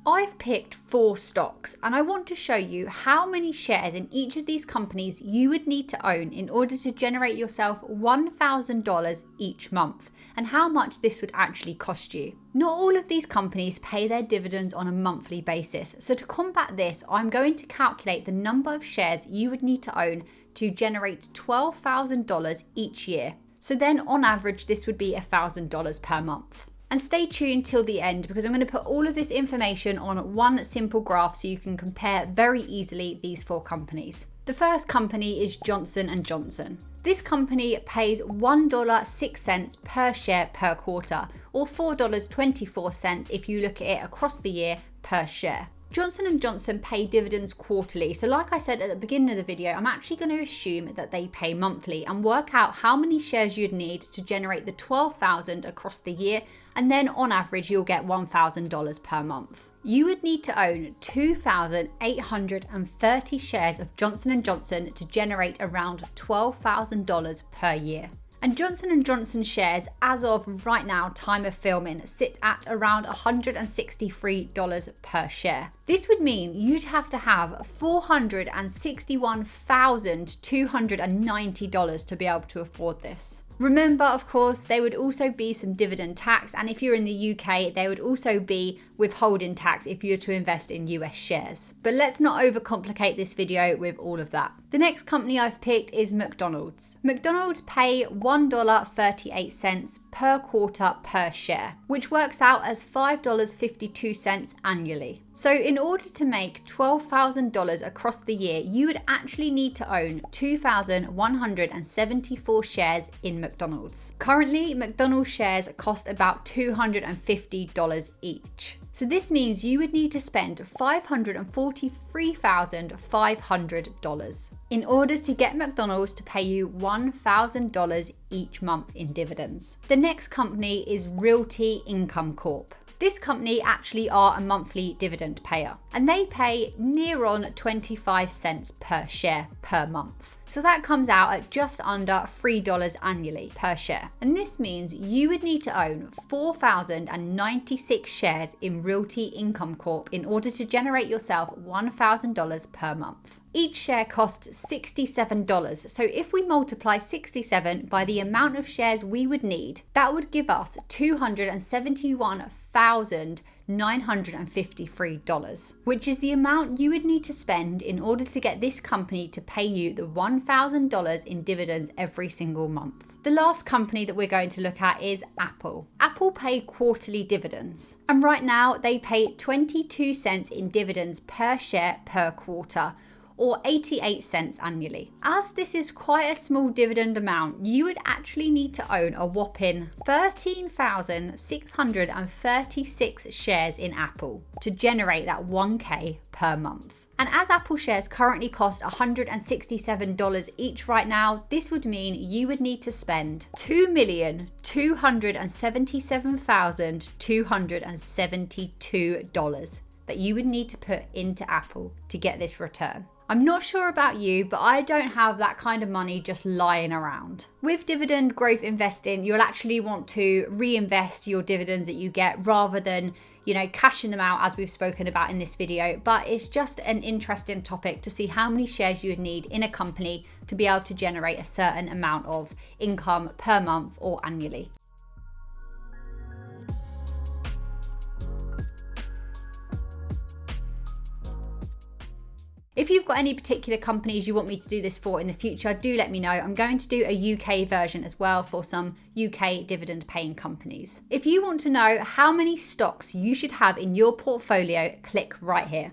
I've picked 4 stocks and I want to show you how many shares in each of these companies you would need to own in order to generate yourself $1,000 each month and how much this would actually cost you. Not all of these companies pay their dividends on a monthly basis, so to combat this, I'm going to calculate the number of shares you would need to own to generate $12,000 each year. So then on average, this would be $1,000 per month. And stay tuned till the end because I'm going to put all of this information on one simple graph so you can compare very easily these 4 companies. The first company is Johnson & Johnson. This company pays $1.06 per share per quarter, or $4.24 if you look at it across the year per share. Johnson & Johnson pay dividends quarterly, so like I said at the beginning of the video, I'm actually going to assume that they pay monthly and work out how many shares you'd need to generate the $12,000 across the year, and then on average you'll get $1,000 per month. You would need to own 2,830 shares of Johnson & Johnson to generate around $12,000 per year. And Johnson & Johnson shares, as of right now, time of filming, sit at around $163 per share. This would mean you'd have to have $461,290 to be able to afford this. Remember, of course, there would also be some dividend tax, and if you're in the UK, there would also be withholding tax if you were to invest in US shares. But let's not overcomplicate this video with all of that. The next company I've picked is McDonald's. McDonald's pay $1.38 per quarter per share, which works out as $5.52 annually. So in order to make $12,000 across the year, you would actually need to own 2,174 shares in McDonald's. Currently, McDonald's shares cost about $250 each. So this means you would need to spend $543,500 in order to get McDonald's to pay you $1,000 each month in dividends. The next company is Realty Income Corp. This company actually are a monthly dividend payer, and they pay near on 25 cents per share per month. So that comes out at just under $3 annually per share. And this means you would need to own 4,096 shares in Realty Income Corp in order to generate yourself $1,000 per month. Each share costs $67, so if we multiply 67 by the amount of shares we would need, that would give us $271,953, which is the amount you would need to spend in order to get this company to pay you the $1,000 in dividends every single month. The last company that we're going to look at is Apple. Apple pay quarterly dividends, and right now they pay 22 cents in dividends per share per quarter, or 88 cents annually. As this is quite a small dividend amount, you would actually need to own a whopping 13,636 shares in Apple to generate that 1K per month. And as Apple shares currently cost $167 each right now, this would mean you would need to spend $2,277,272 that you would need to put into Apple to get this return. I'm not sure about you, but I don't have that kind of money just lying around. With dividend growth investing, you'll actually want to reinvest your dividends that you get rather than, cashing them out as we've spoken about in this video. But it's just an interesting topic to see how many shares you would need in a company to be able to generate a certain amount of income per month or annually. If you've got any particular companies you want me to do this for in the future, do let me know. I'm going to do a UK version as well for some UK dividend paying companies. If you want to know how many stocks you should have in your portfolio, click right here.